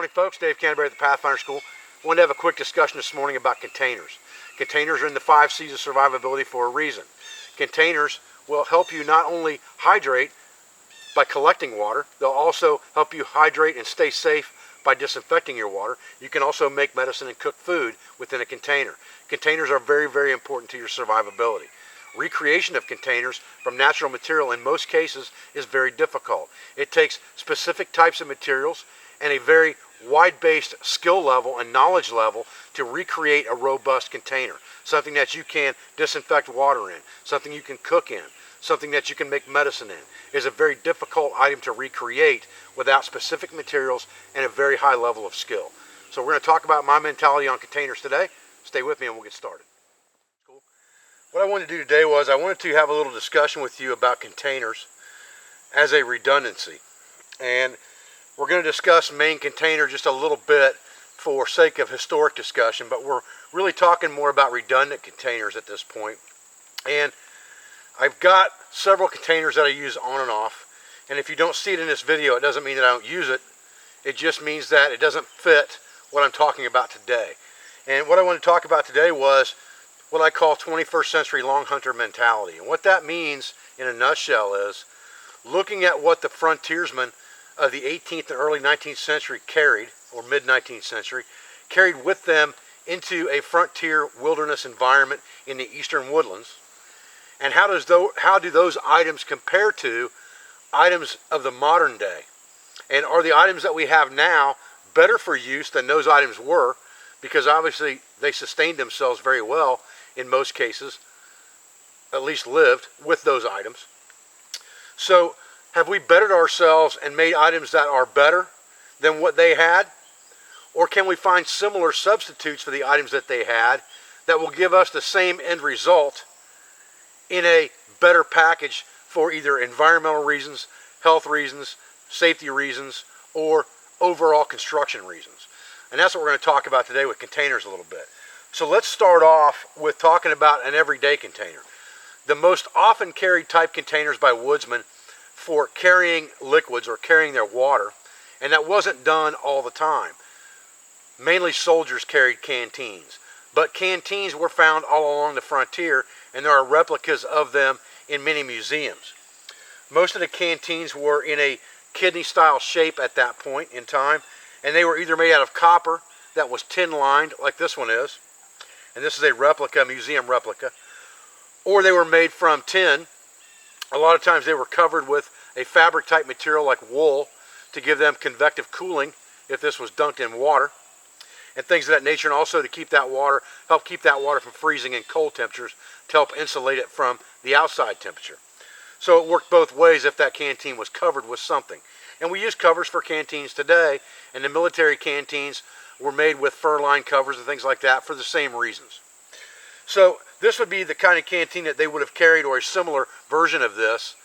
morning, folks. Dave Canterbury at the Pathfinder School. I wanted to have a quick discussion this morning about containers. Containers are in the 5 C's of survivability for a reason. Containers will help you not only hydrate by collecting water, they'll also help you hydrate and stay safe by disinfecting your water. You can also make medicine and cook food within a container. Containers are very, very important to your survivability. Recreation of containers from natural material in most cases is very difficult. It takes specific types of materials and a very wide-based skill level and knowledge level to recreate a robust container. Something that you can disinfect water in, something you can cook in, something that you can make medicine in. Is a very difficult item to recreate without specific materials and a very high level of skill. So we're going to talk about my mentality on containers today. Stay with me and we'll get started. Cool. What I wanted to do today was I wanted to have a little discussion with you about containers as a redundancy. And we're going to discuss main container just a little bit for sake of historic discussion, but we're really talking more about redundant containers at this point. And I've got several containers that I use on and off, and if you don't see it in this video, it doesn't mean that I don't use it. It just means that it doesn't fit what I'm talking about today. And what I want to talk about today was what I call 21st century long hunter mentality. And what that means in a nutshell is looking at what the frontiersmen of the 18th and early 19th century carried, or mid 19th century, carried with them into a frontier wilderness environment in the eastern woodlands. And how do those items compare to items of the modern day? And are the items that we have now better for use than those items were? Because obviously they sustained themselves very well in most cases, at least lived with those items. So have we bettered ourselves and made items that are better than what they had? Or can we find similar substitutes for the items that they had that will give us the same end result in a better package for either environmental reasons, health reasons, safety reasons, or overall construction reasons? And that's what we're going to talk about today with containers a little bit. So let's start off with talking about an everyday container. The most often carried type containers by woodsmen for carrying liquids or carrying their water, and that wasn't done all the time. Mainly soldiers carried canteens, but canteens were found all along the frontier, and there are replicas of them in many museums. Most of the canteens were in a kidney-style shape at that point in time, and they were either made out of copper that was tin-lined, like this one is, and this is a replica, museum replica, or they were made from tin. A lot of times they were covered with a fabric-type material like wool to give them convective cooling if this was dunked in water, and things of that nature, and also to keep that water, help keep that water from freezing in cold temperatures to help insulate it from the outside temperature. So it worked both ways if that canteen was covered with something. And we use covers for canteens today, and the military canteens were made with fur-lined covers and things like that for the same reasons. So this would be the kind of canteen that they would have carried, or a similar version of this.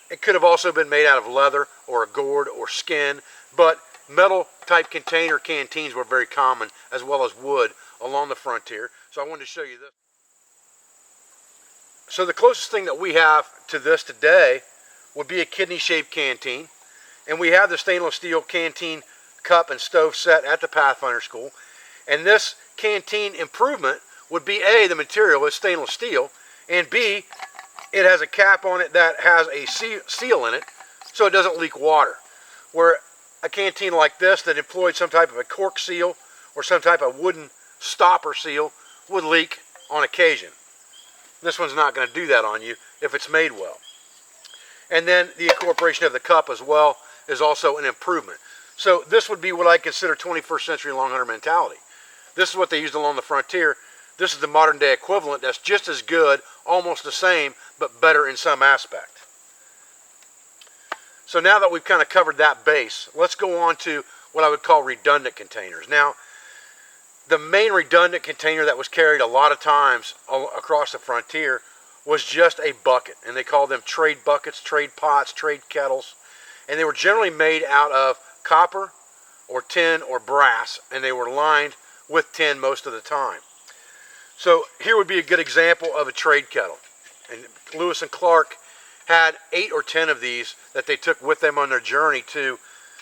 It could have also been made out of leather or a gourd or skin, but metal type container canteens were very common, as well as wood along the frontier. So I wanted to show you this. So the closest thing that we have to this today would be a kidney-shaped canteen. And we have the stainless steel canteen cup and stove set at the Pathfinder School. And this canteen improvement would be A, the material is stainless steel, and B, it has a cap on it that has a seal in it so it doesn't leak water. Where a canteen like this that employed some type of a cork seal or some type of wooden stopper seal would leak on occasion. This one's not going to do that on you if it's made well. And then the incorporation of the cup as well is also an improvement. So this would be what I consider 21st century long hunter mentality. This is what they used along the frontier. This is the modern day equivalent that's just as good, almost the same, but better in some aspect. So now that we've kind of covered that base, let's go on to what I would call redundant containers. Now, the main redundant container that was carried a lot of times across the frontier was just a bucket. And they called them trade buckets, trade pots, trade kettles. And they were generally made out of copper or tin or brass, and they were lined with tin most of the time. So here would be a good example of a trade kettle. And Lewis and Clark had 8 or 10 of these that they took with them on their journey to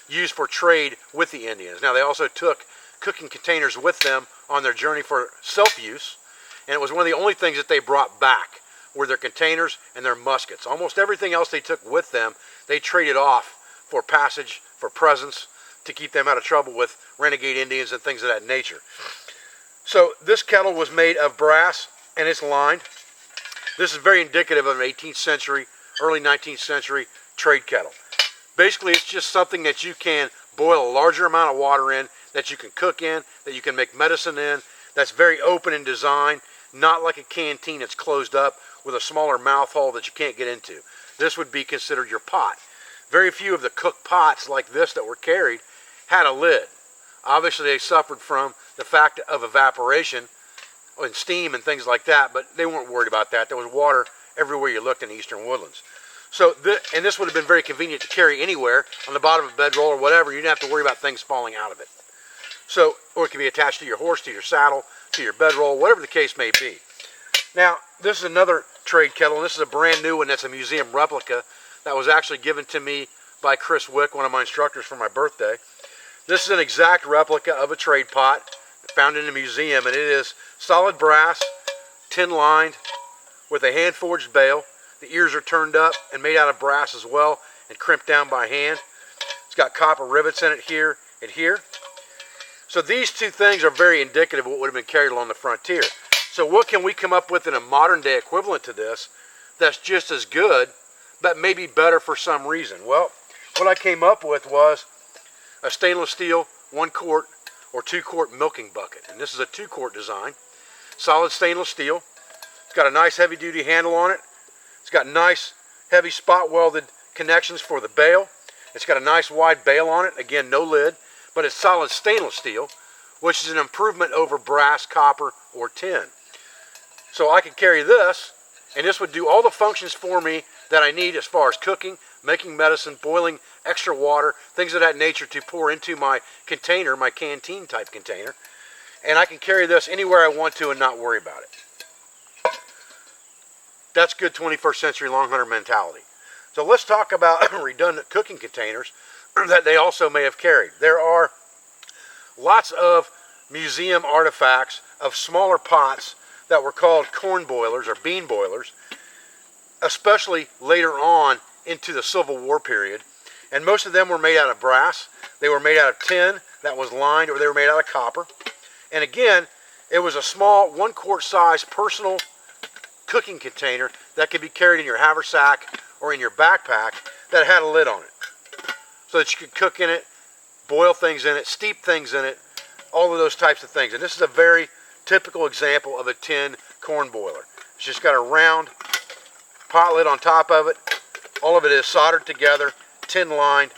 used for trade with the Indians. Now, they also took cooking containers with them on their journey for self-use, and it was one of the only things that they brought back were their containers and their muskets. Almost everything else they took with them, they traded off for passage, for presents, to keep them out of trouble with renegade Indians and things of that nature. So this kettle was made of brass, and it's lined. This is very indicative of an 18th century, early 19th century trade kettle. Basically, it's just something that you can boil a larger amount of water in, that you can cook in, that you can make medicine in, that's very open in design, not like a canteen that's closed up with a smaller mouth hole that you can't get into. This would be considered your pot. Very few of the cooked pots like this that were carried had a lid. Obviously, they suffered from the fact of evaporation and steam and things like that, but they weren't worried about that. There was water everywhere you looked in the eastern woodlands. So, this would have been very convenient to carry anywhere, on the bottom of a bedroll or whatever. You didn't have to worry about things falling out of it. So, or it could be attached to your horse, to your saddle, to your bedroll, whatever the case may be. Now, this is another trade kettle, and this is a brand new one. That's a museum replica that was actually given to me by Chris Wick, one of my instructors, for my birthday. This is an exact replica of a trade pot found in a museum, and it is solid brass, tin lined, with a hand forged bale. The ears are turned up and made out of brass as well, and crimped down by hand. It's got copper rivets in it here and here. So these two things are very indicative of what would have been carried along the frontier. So what can we come up with in a modern day equivalent to this that's just as good, but maybe better for some reason? Well, what I came up with was a stainless steel 1-quart or 2-quart milking bucket. And this is a 2-quart design. Solid stainless steel. It's got a nice heavy duty handle on it. It's got nice heavy spot welded connections for the bale. It's got a nice wide bale on it. Again, no lid, but it's solid stainless steel, which is an improvement over brass, copper, or tin. So I could carry this, and this would do all the functions for me that I need as far as cooking, making medicine, boiling extra water, things of that nature to pour into my container, my canteen type container. And I can carry this anywhere I want to and not worry about it. That's good 21st century long hunter mentality. So let's talk about redundant cooking containers that they also may have carried. There are lots of museum artifacts of smaller pots that were called corn boilers or bean boilers, especially later on into the Civil War period. And most of them were made out of brass. They were made out of tin that was lined, or they were made out of copper. And again, it was a small 1-quart size personal cooking container that could be carried in your haversack or in your backpack that had a lid on it, so that you could cook in it, boil things in it, steep things in it, all of those types of things. And this is a very typical example of a tin corn boiler. It's just got a round pot lid on top of it. All of it is soldered together, tin lined,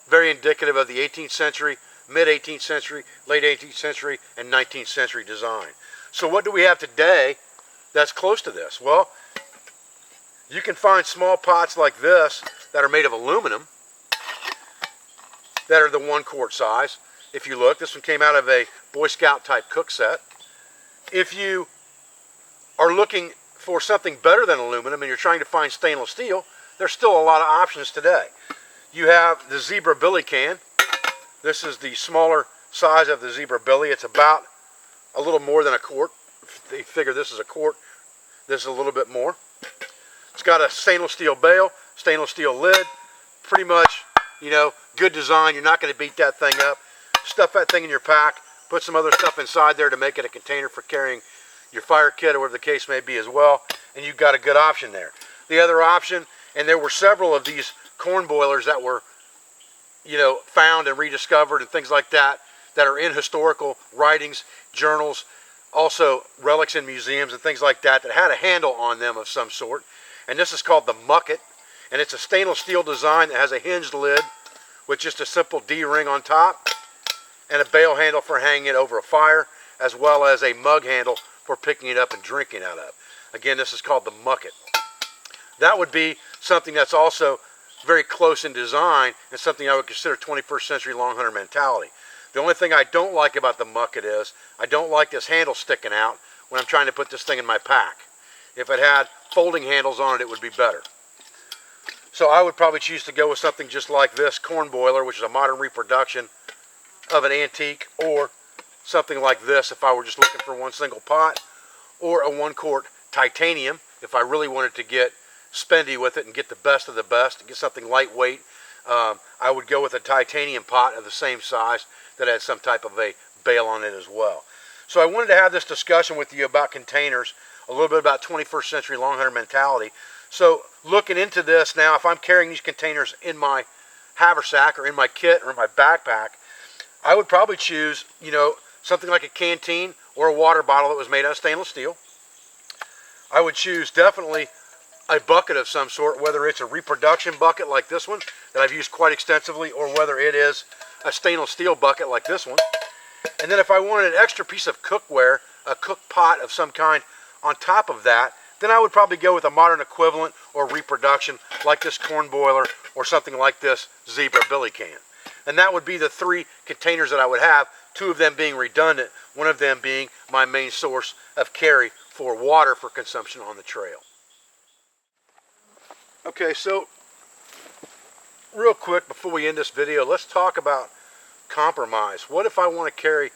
very indicative of the 18th century, mid 18th century, late 18th century, and 19th century design. So what do we have today that's close to this? Well, you can find small pots like this that are made of aluminum that are the 1-quart size. If you look, this one came out of a Boy Scout type cook set. If you are looking for something better than aluminum and you're trying to find stainless steel, there's still a lot of options today. You have the Zebra Billy can. This is the smaller size of the Zebra Billy. It's about a little more than a quart. They figure this is a quart. This is a little bit more. It's got a stainless steel bale, stainless steel lid. Pretty much, you know, good design. You're not going to beat that thing up. Stuff that thing in your pack. Put some other stuff inside there to make it a container for carrying your fire kit or whatever the case may be as well. And you've got a good option there. The other option, and there were several of these corn boilers that were, you know, found and rediscovered and things like that, that are in historical writings, journals, also relics in museums and things like that, that had a handle on them of some sort. And this is called the Mucket, and it's a stainless steel design that has a hinged lid with just a simple D-ring on top and a bale handle for hanging it over a fire, as well as a mug handle for picking it up and drinking out of. Again, this is called the Mucket. That would be something that's also very close in design and something I would consider 21st century long hunter mentality. The only thing I don't like about the Mucket is I don't like this handle sticking out when I'm trying to put this thing in my pack. If it had folding handles on it, it would be better. So I would probably choose to go with something just like this corn boiler, which is a modern reproduction of an antique, or something like this if I were just looking for one single pot, or a 1-quart titanium if I really wanted to get spendy with it and get the best of the best and get something lightweight. I would go with a titanium pot of the same size that had some type of a bail on it as well. So I wanted to have this discussion with you about containers, a little bit about 21st century long hunter mentality. So looking into this now, if I'm carrying these containers in my haversack or in my kit or in my backpack, I would probably choose, something like a canteen or a water bottle that was made out of stainless steel. I would choose definitely a bucket of some sort, whether it's a reproduction bucket like this one that I've used quite extensively, or whether it is a stainless steel bucket like this one. And then if I wanted an extra piece of cookware, a cook pot of some kind on top of that, then I would probably go with a modern equivalent or reproduction like this corn boiler or something like this zebra billy can. And that would be the 3 containers that I would have, 2 of them being redundant, one of them being my main source of carry for water for consumption on the trail. Okay, so real quick before we end this video, let's talk about compromise. What if I want to carry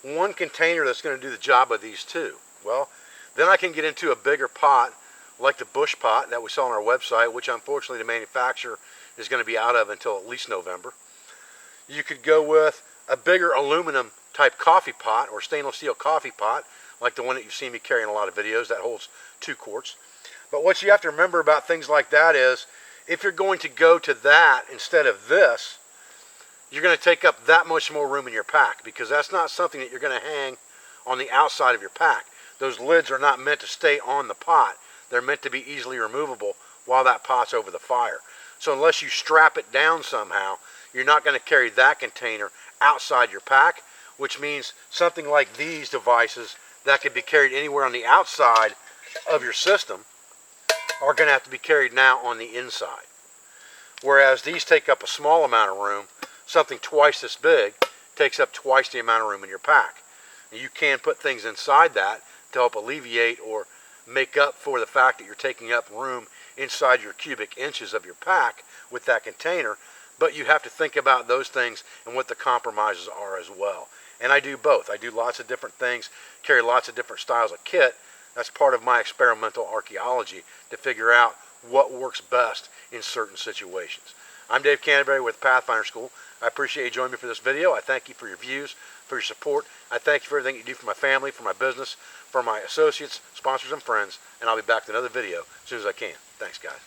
one container that's going to do the job of these 2? Well, then I can get into a bigger pot like the bush pot that we saw on our website, which unfortunately the manufacturer is going to be out of until at least November. You could go with a bigger aluminum type coffee pot or stainless steel coffee pot like the one that you've seen me carry in a lot of videos that holds 2 quarts. But what you have to remember about things like that is if you're going to go to that instead of this, you're going to take up that much more room in your pack, because that's not something that you're going to hang on the outside of your pack. Those lids are not meant to stay on the pot. They're meant to be easily removable while that pot's over the fire. So unless you strap it down somehow, you're not going to carry that container outside your pack, which means something like these devices that could be carried anywhere on the outside of your system are going to have to be carried now on the inside. Whereas these take up a small amount of room, something twice this big takes up twice the amount of room in your pack. And you can put things inside that to help alleviate or make up for the fact that you're taking up room inside your cubic inches of your pack with that container, but you have to think about those things and what the compromises are as well. And I do both. I do lots of different things, carry lots of different styles of kit. That's part of my experimental archaeology to figure out what works best in certain situations. I'm Dave Canterbury with Pathfinder School. I appreciate you joining me for this video. I thank you for your views, for your support. I thank you for everything you do for my family, for my business, for my associates, sponsors, and friends. And I'll be back with another video as soon as I can. Thanks, guys.